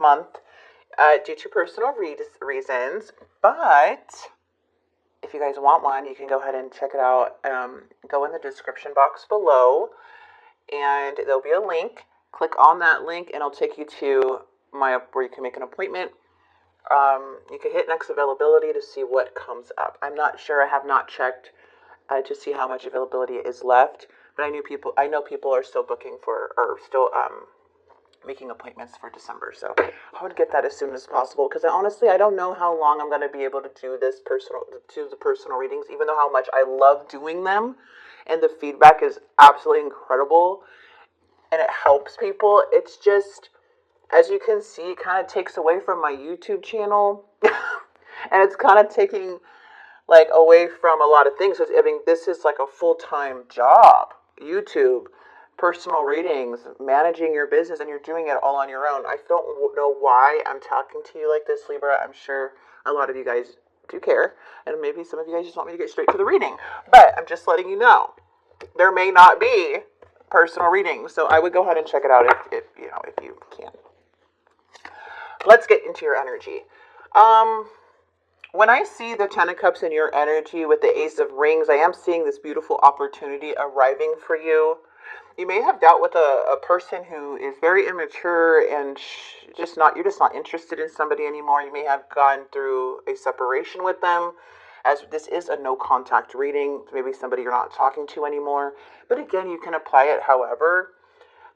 month due to personal reasons. But if you guys want one, you can go ahead and check it out. Go in the description box below, and there'll be a link. Click on that link, and it'll take you to where you can make an appointment. You can hit next availability to see what comes up. I'm not sure. I have not checked to see how much availability is left. But I know people are still booking or still making appointments for December. So I would get that as soon as possible, because honestly, I don't know how long I'm going to be able to do the personal readings, even though how much I love doing them, and the feedback is absolutely incredible, and it helps people. It's just, as you can see, it kind of takes away from my YouTube channel, and it's kind of taking like away from a lot of things. I mean, this is like a full-time job. YouTube, personal readings, managing your business, and you're doing it all on your own. I don't know why I'm talking to you like this, Libra. I'm sure a lot of you guys do care, and maybe some of you guys just want me to get straight to the reading. But I'm just letting you know, there may not be personal readings, so I would go ahead and check it out if you can. Let's get into your energy. When I see the Ten of Cups in your energy with the Ace of Rings, I am seeing this beautiful opportunity arriving for you. You may have dealt with a person who is very immature and you're just not interested in somebody anymore. You may have gone through a separation with them, as this is a no contact reading. Maybe somebody you're not talking to anymore. But again, you can apply it however.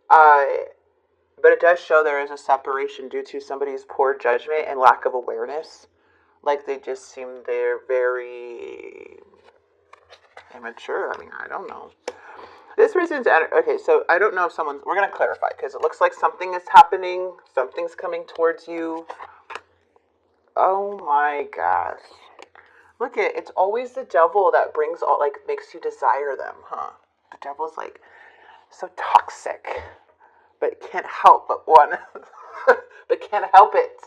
But it does show there is a separation due to somebody's poor judgment and lack of awareness. Like they're very immature. I mean, I don't know. This person's, okay, so I don't know if we're going to clarify, because it looks like something is happening. Something's coming towards you. Oh my gosh. Look it's always the devil that makes you desire them, huh? The devil's like so toxic, but can't help but can't help it,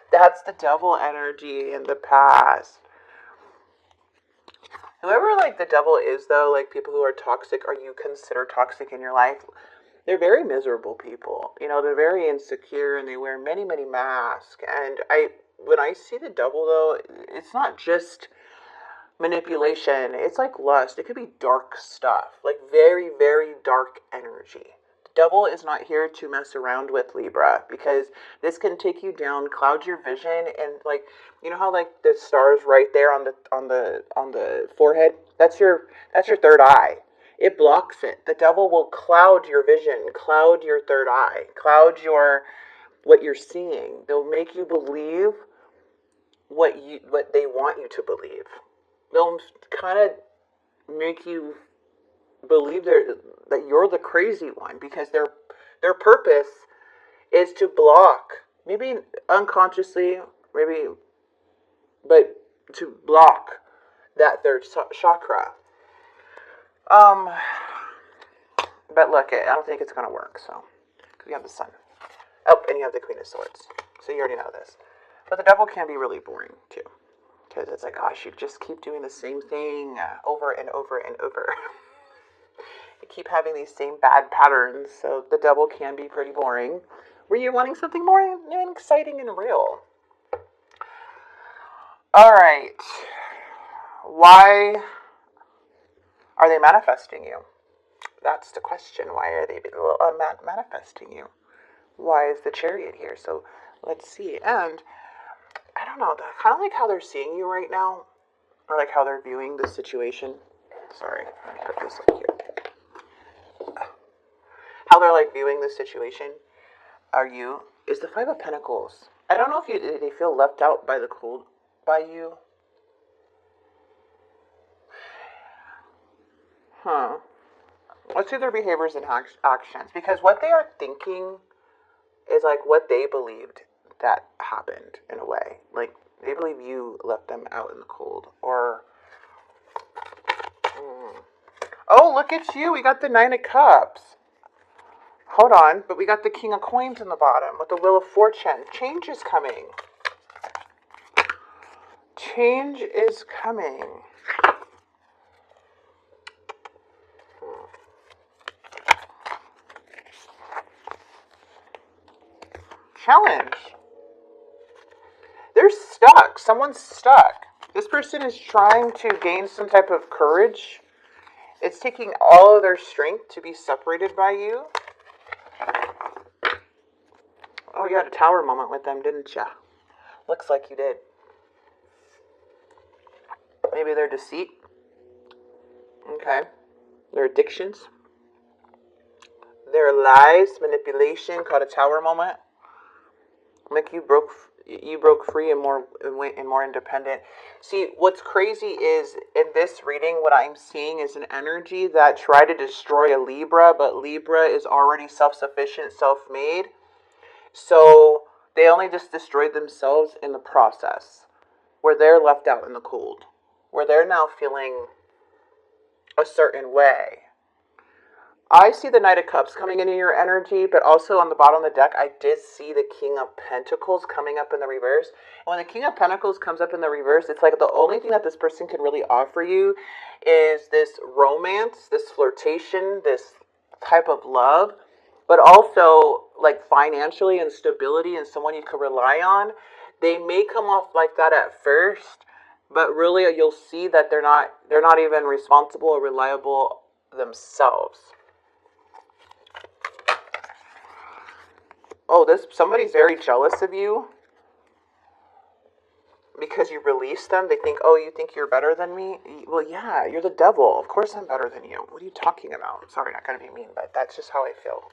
That's the devil energy in the past. Whoever the devil is, though, people who are toxic or you consider toxic in your life, they're very miserable people. They're very insecure, and they wear many, many masks. And when I see the devil, though, it's not just manipulation. It's like lust. It could be dark stuff, very, very dark energy. Devil is not here to mess around with, Libra, because this can take you down, cloud your vision, and how the stars right there on the forehead, that's your third eye. It blocks it. The devil will cloud your vision, cloud your third eye, cloud what you're seeing. They'll make you believe what they want you to believe. They'll kind of make you believe that you're the crazy one, because their purpose is to block, maybe unconsciously, but to block that third chakra. But look, I don't think it's going to work, so, because you have the Sun. Oh, and you have the Queen of Swords, so you already know this. But the devil can be really boring, too, because it's gosh, you just keep doing the same thing over and over and over. You keep having these same bad patterns, so the devil can be pretty boring. Were you wanting something more new and exciting and real? All right. Why are they manifesting you? That's the question. Why are they manifesting you? Why is the Chariot here? So let's see. And I don't know, kind of like how they're seeing you right now, or how they're viewing the situation. Sorry, let me put this up here. How they're viewing the situation is the Five of Pentacles. I don't know if they feel left out by the cold by you. Let's see their behaviors and actions, because what they are thinking is what they believed that happened in a way. They believe you left them out in the cold, or oh, look at you. We got the Nine of Cups. Hold on, but we got the King of Coins in the bottom with the Wheel of Fortune. Change is coming. Change is coming. challenge. They're stuck. Someone's stuck. This person is trying to gain some type of courage. It's taking all of their strength to be separated by you. Oh, you had a tower moment with them, didn't you? Looks like you did. Maybe their deceit. Okay. Their addictions. Their lies, manipulation, called a tower moment. Like you broke free and more independent. See, what's crazy is in this reading, what I'm seeing is an energy that tried to destroy a Libra, but Libra is already self-sufficient, self-made. So they only just destroyed themselves in the process, where they're left out in the cold, where they're now feeling a certain way. I see the Knight of Cups coming into your energy, but also on the bottom of the deck, I did see the King of Pentacles coming up in the reverse. And when the King of Pentacles comes up in the reverse, it's like the only thing that this person can really offer you is this romance, this flirtation, this type of love, but also like financially and stability and someone you can rely on. They may come off like that at first, but really you'll see that they're not even responsible or reliable themselves. Oh, somebody's very jealous of you because you released them. They think, oh, you think you're better than me? Well, yeah, you're the devil. Of course I'm better than you. What are you talking about? Sorry, not going to be mean, but that's just how I feel.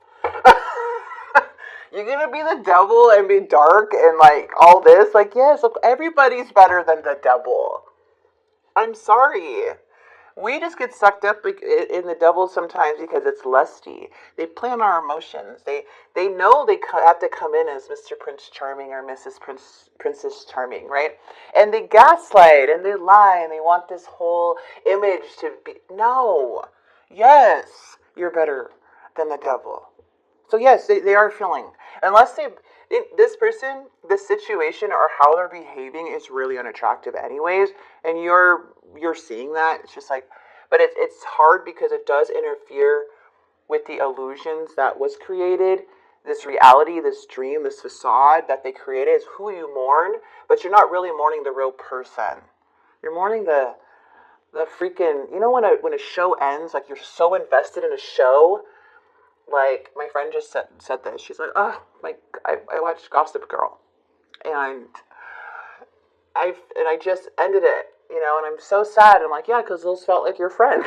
You're going to be the devil and be dark and like all this? Like, yes, look, everybody's better than the devil. I'm sorry. We just get sucked up in the devil sometimes because it's lusty. They play on our emotions. They know they have to come in as Mr. Prince Charming or Mrs. Princess Charming, right? And they gaslight and they lie and they want this whole image to be... No. Yes, you're better than the devil. So yes, they are feeling. Unless this person, this situation, or how they're behaving is really unattractive anyways, and you're seeing that. It's just like, but it's hard because it does interfere with the illusions that was created. This reality, this dream, this facade that they created is who you mourn, but you're not really mourning the real person. You're mourning the freaking, you know, when a show ends, like you're so invested in a show. Like, my friend just said this. She's like, oh, I watched Gossip Girl. And I just ended it, you know, and I'm so sad. I'm like, yeah, because those felt like your friends.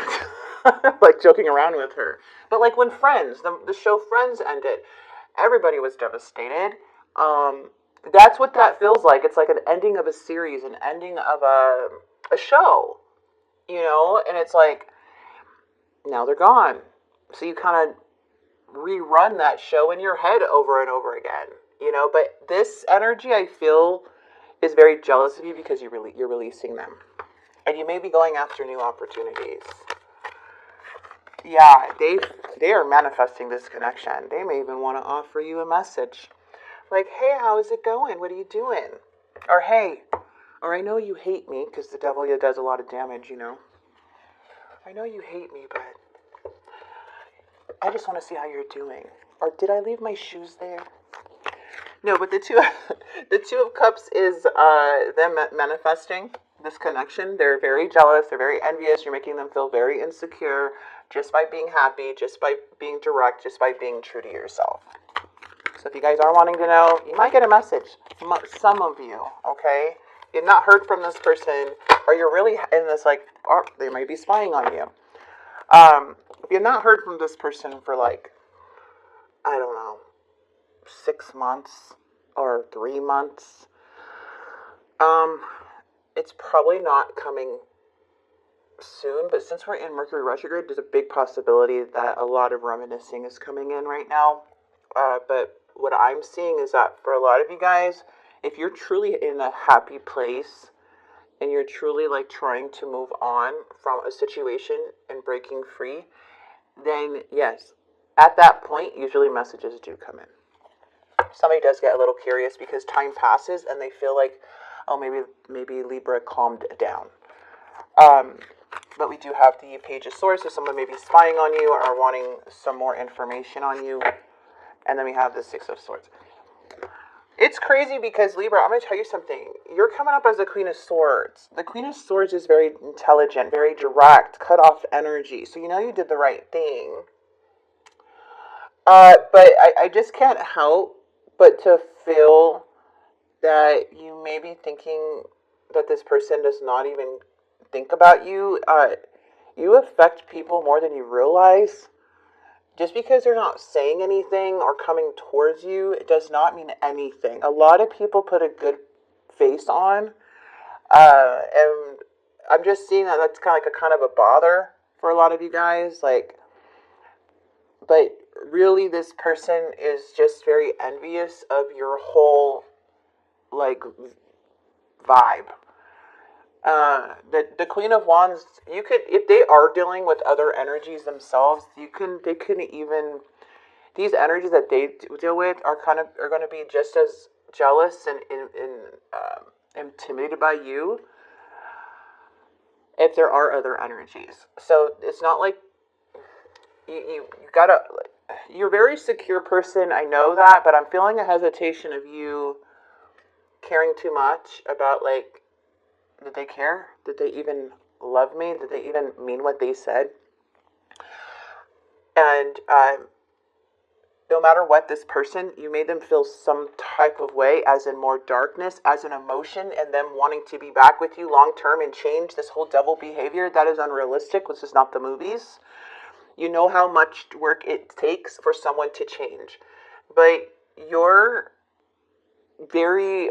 Like, joking around with her. But, like, when Friends, the show Friends ended, everybody was devastated. That's what that feels like. It's like an ending of a series, an ending of a show, you know? And it's like, now they're gone. So you kind of rerun that show in your head over and over again, you know. But this energy, I feel, is very jealous of you because you're releasing them, and you may be going after new opportunities. Yeah, they are manifesting this connection. They may even want to offer you a message, like, hey, how is it going? What are you doing? Or hey, or I know you hate me, because the devil does a lot of damage, you know. I know you hate me, but I just want to see how you're doing. Or did I leave my shoes there? No, but the two of Cups is them manifesting this connection. They're very jealous. They're very envious. You're making them feel very insecure just by being happy, just by being direct, just by being true to yourself. So if you guys are wanting to know, you might get a message. Some of you, okay? You've not heard from this person, or you're really in this, like, or they might be spying on you. If you've not heard from this person for, like, I don't know, 6 months or 3 months, it's probably not coming soon. But since we're in Mercury retrograde, there's a big possibility that a lot of reminiscing is coming in right now. But what I'm seeing is that for a lot of you guys, if you're truly in a happy place and you're truly like trying to move on from a situation and breaking free, then yes, at that point, usually messages do come in. Somebody does get a little curious because time passes and they feel like, oh, maybe Libra calmed down. But we do have the Page of Swords, so someone may be spying on you or wanting some more information on you. And then we have the Six of Swords. It's crazy because Libra, I'm going to tell you something. You're coming up as the Queen of Swords. The Queen of Swords is very intelligent, very direct, cut off energy. So you know you did the right thing. But I just can't help but to feel that you may be thinking that this person does not even think about you. You affect people more than you realize. Just because they're not saying anything or coming towards you, it does not mean anything. A lot of people put a good face on, and I'm just seeing that that's kind of like a kind of a bother for a lot of you guys. Like, but really, this person is just very envious of your whole like vibe. The Queen of Wands, you could, if they are dealing with other energies themselves, they can even, these energies that they deal with are going to be just as jealous and intimidated by you if there are other energies. So it's not like you gotta, you're a very secure person, I know that, but I'm feeling a hesitation of you caring too much about, like, did they care? Did they even love me? Did they even mean what they said? And no matter what, this person, you made them feel some type of way, as in more darkness, as an emotion, and them wanting to be back with you long term and change this whole devil behavior. That is unrealistic. This is not the movies. You know how much work it takes for someone to change. But you're very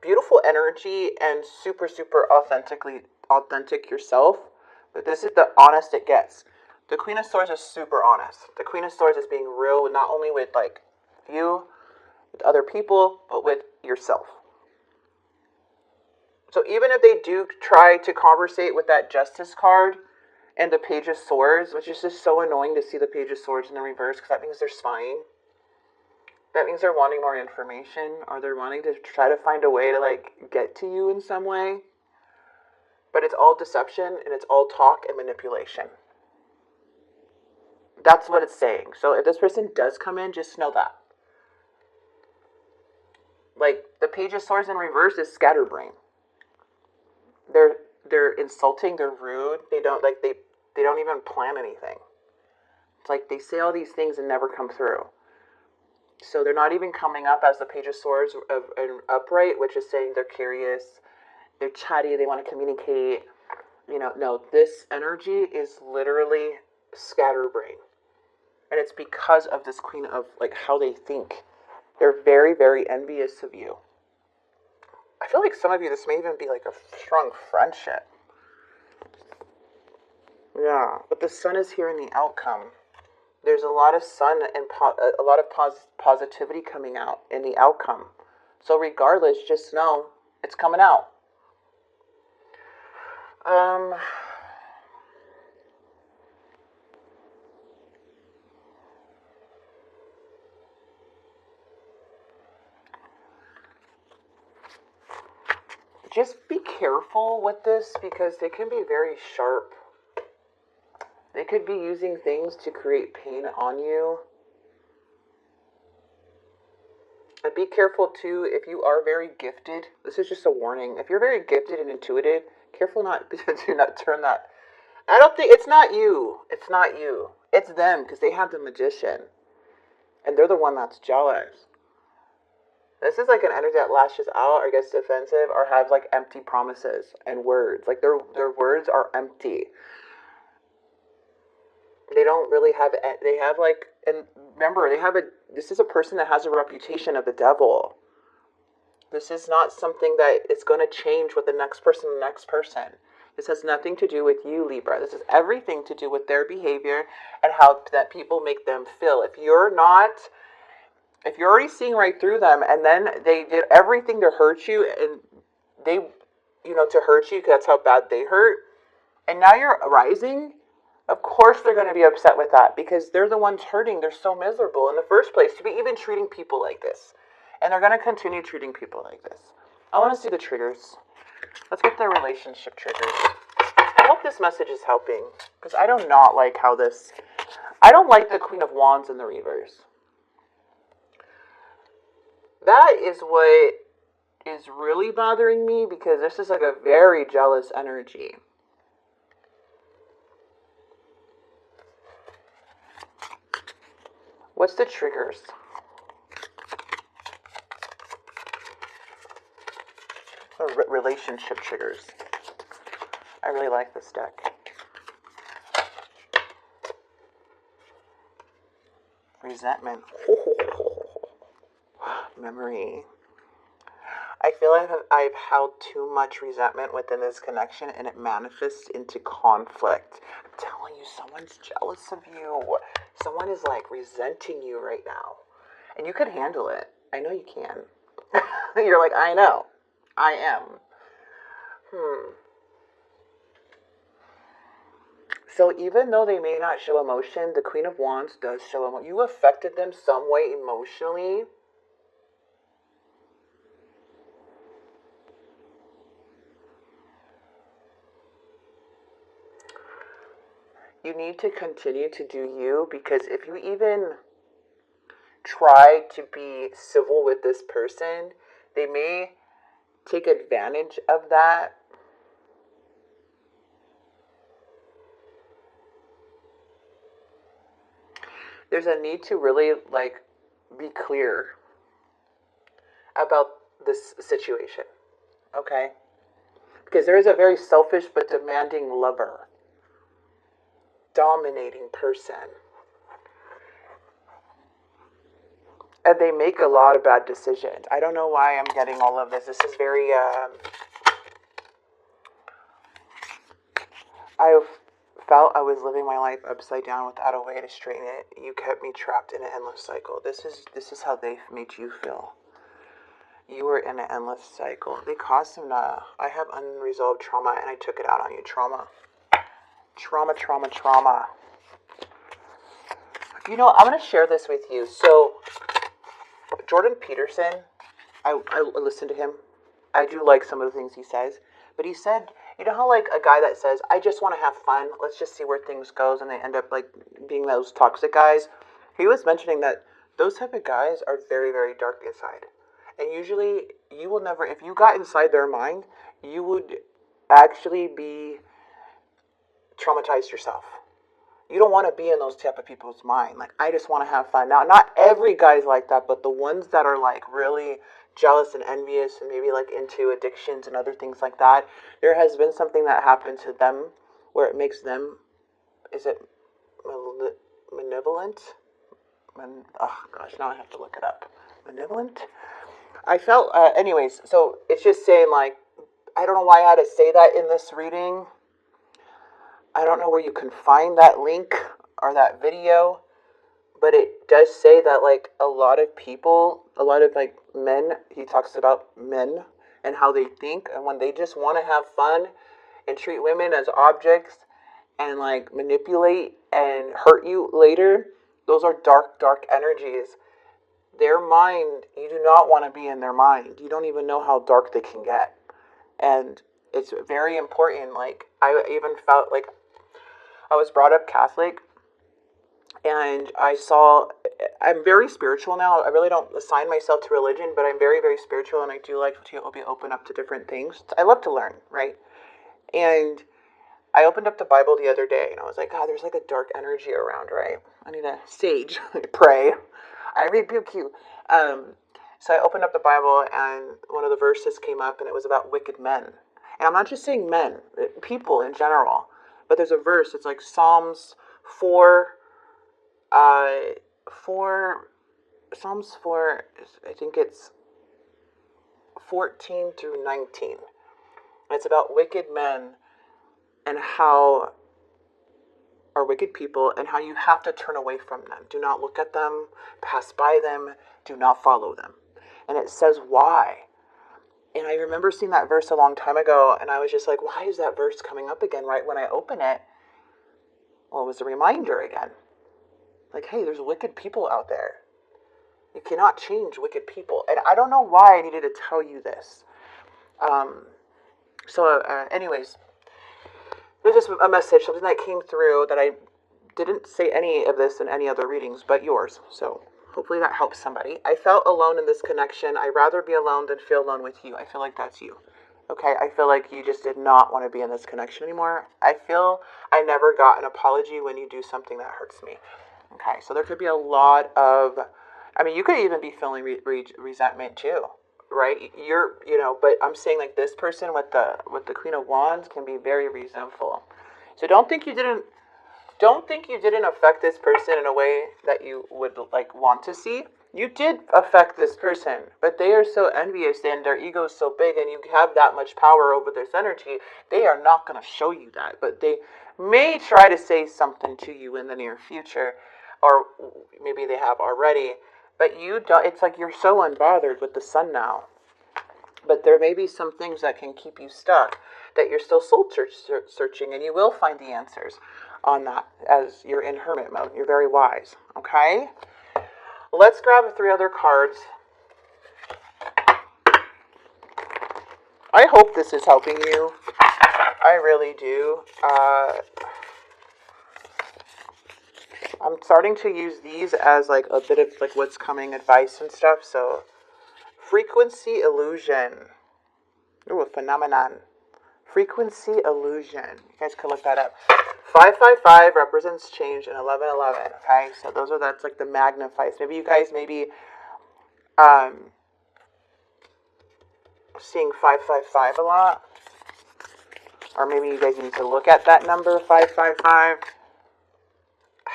beautiful energy and super, super authentic yourself. But this is the honest it gets. The Queen of Swords is super honest. The Queen of Swords is being real, not only with like you, with other people, but with yourself. So even if they do try to conversate with that Justice card and the Page of Swords, which is just so annoying to see the Page of Swords in the reverse, because that means they're spying. That means they're wanting more information, or they're wanting to try to find a way to like get to you in some way. But it's all deception and it's all talk and manipulation. That's what it's saying. So if this person does come in, just know that. Like, the Page of Swords in reverse is scatterbrain. They're insulting, they're rude, they don't even plan anything. It's like they say all these things and never come through. So they're not even coming up as the Page of Swords of an upright, which is saying they're curious, they're chatty, they want to communicate. You know, no, this energy is literally scatterbrain. And it's because of this Queen of, like, how they think. They're very, very envious of you. I feel like some of you, this may even be like a strong friendship. Yeah, but the Sun is here in the outcome. There's a lot of sun and a lot of positivity coming out in the outcome. So regardless, just know it's coming out. Just be careful with this because they can be very sharp. They could be using things to create pain on you. And be careful too if you are very gifted. This is just a warning. If you're very gifted and intuitive, careful not to not turn that. I don't think, it's not you. It's not you. It's them, because they have the Magician. And they're the one that's jealous. This is like an energy that lashes out or gets defensive or has like empty promises and words. Like their words are empty. They don't really have, they have like, and remember, this is a person that has a reputation of the devil. This is not something that is going to change with the next person. This has nothing to do with you, Libra. This has everything to do with their behavior and how that people make them feel. If you're already seeing right through them, and then they did everything to hurt you, and they, to hurt you, because that's how bad they hurt, and now you're rising, of course they're going to be upset with that, because they're the ones hurting. They're so miserable in the first place to be even treating people like this. And they're going to continue treating people like this. I want to see the triggers. Let's get their relationship triggers. I hope this message is helping, because I do not like I don't like the Queen of Wands in the reverse. that is what is really bothering me, because this is like a very jealous energy. What's the triggers? Relationship triggers. I really like this deck. Resentment. Memory. I feel like I've held too much resentment within this connection, and it manifests into conflict. I'm telling you, someone's jealous of you. Someone is like resenting you right now. And you could handle it. I know you can. You're like, I know. I am. So even though they may not show emotion, the Queen of Wands does show emotion. You affected them some way emotionally. You need to continue to do you, because if you even try to be civil with this person, they may take advantage of that. There's a need to really be clear about this situation, okay? Because there is a very selfish but demanding lover, dominating person. And they make a lot of bad decisions. I don't know why I'm getting all of this. This is very, I felt I was living my life upside down without a way to straighten it. You kept me trapped in an endless cycle. This is how they made you feel. You were in an endless cycle. They caused some, I have unresolved trauma, and I took it out on you. Trauma. Trauma, trauma, trauma. You know, I'm going to share this with you. So, Jordan Peterson, I listened to him. I do like some of the things he says. But he said, you know how like a guy that says, I just want to have fun, let's just see where things goes, and they end up like being those toxic guys. He was mentioning that those type of guys are very, very dark inside. And usually you will never, if you got inside their mind, you would actually be traumatized yourself. You don't want to be in those type of people's mind. Like, I just want to have fun. Now, not every guy's like that, but the ones that are like really jealous and envious and maybe like into addictions and other things like that, there has been something that happened to them where it makes them, is it malevolent? Oh gosh, now I have to look it up. Malevolent? I felt, anyways, so it's just saying like, I don't know why I had to say that in this reading. I don't know where you can find that link or that video, but it does say that like a lot of people, a lot of like men, he talks about men and how they think, and when they just want to have fun and treat women as objects and like manipulate and hurt you later, those are dark, dark energies. Their mind, you do not want to be in their mind. You don't even know how dark they can get. And it's very important. Like, I even felt like I was brought up Catholic, and I'm very spiritual now. I really don't assign myself to religion, but I'm very, very spiritual, and I do like to be open up to different things. I love to learn, right? And I opened up the Bible the other day, and I was like, God, there's like a dark energy around, right? I need a sage, pray. I rebuke you. So I opened up the Bible, and one of the verses came up, and it was about wicked men. And I'm not just saying men, people in general. But there's a verse, it's like Psalms 4, Psalms 4, I think it's 14 through 19. And it's about wicked men and how, or wicked people, and how you have to turn away from them. Do not look at them, pass by them, do not follow them. And it says why. And I remember seeing that verse a long time ago, and I was just like, why is that verse coming up again right when I open it? Well, it was a reminder again. Like, hey, there's wicked people out there. You cannot change wicked people. And I don't know why I needed to tell you this. Anyways, there's just a message, something that came through that I didn't say any of this in any other readings but yours. So Hopefully that helps somebody. I felt alone in this connection. I'd rather be alone than feel alone with you. I feel like that's you. Okay, I feel like you just did not want to be in this connection anymore. I feel I never got an apology when you do something that hurts me. Okay, so there could be a lot of, I mean, you could even be feeling resentment too, right? But I'm saying like this person with the Queen of Wands can be very resentful. So don't think you didn't affect this person in a way that you would like want to see. You did affect this person, but they are so envious and their ego is so big and you have that much power over this energy, they are not going to show you that. But they may try to say something to you in the near future, or maybe they have already. But you don't, it's like you're so unbothered with the sun now. But there may be some things that can keep you stuck, that you're still soul searching, and you will find the answers on that as you're in hermit mode. You're very wise, okay? Let's grab 3 other cards. I hope this is helping you. I really do. I'm starting to use these as like a bit of like what's coming advice and stuff. So, frequency illusion. Ooh, a phenomenon. Frequency illusion. You guys can look that up. 555 represents change, and 1111. Okay, so that's like the magnifies. Maybe you guys seeing 555 a lot, or maybe you guys need to look at that number 555.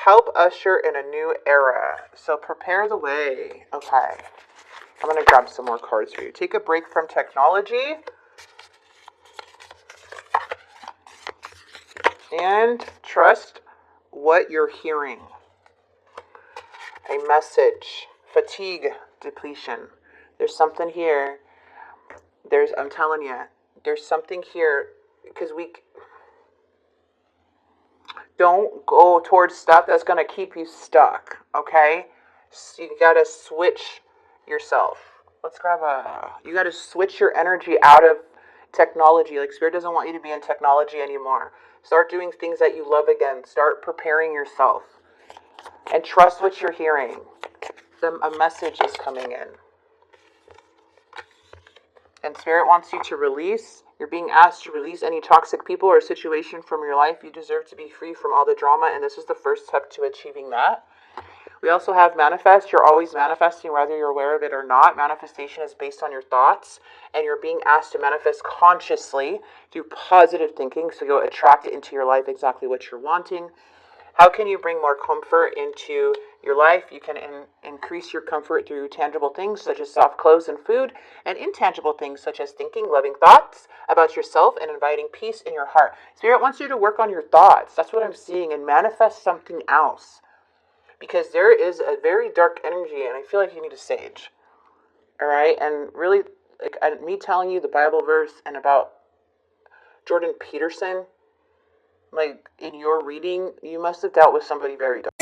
Help usher in a new era. So prepare the way. Okay, I'm gonna grab some more cards for you. Take a break from technology. And trust what you're hearing. A message. Fatigue. Depletion. There's something here. I'm telling you, there's something here. Because don't go towards stuff that's going to keep you stuck. Okay? So you got to switch yourself. You got to switch your energy out of technology. Like Spirit doesn't want you to be in technology anymore. Start doing things that you love again. Start preparing yourself. And trust what you're hearing. A message is coming in. And Spirit wants you to release. You're being asked to release any toxic people or situation from your life. You deserve to be free from all the drama. And this is the first step to achieving that. We also have manifest. You're always manifesting whether you're aware of it or not. Manifestation is based on your thoughts. And you're being asked to manifest consciously through positive thinking. So you'll attract it into your life exactly what you're wanting. How can you bring more comfort into your life? You can increase your comfort through tangible things such as soft clothes and food. And intangible things such as thinking loving thoughts about yourself and inviting peace in your heart. Spirit wants you to work on your thoughts. That's what I'm seeing. And manifest something else. Because there is a very dark energy, and I feel like you need a sage. All right? And really, like me telling you the Bible verse and about Jordan Peterson, like in your reading, you must have dealt with somebody very dark.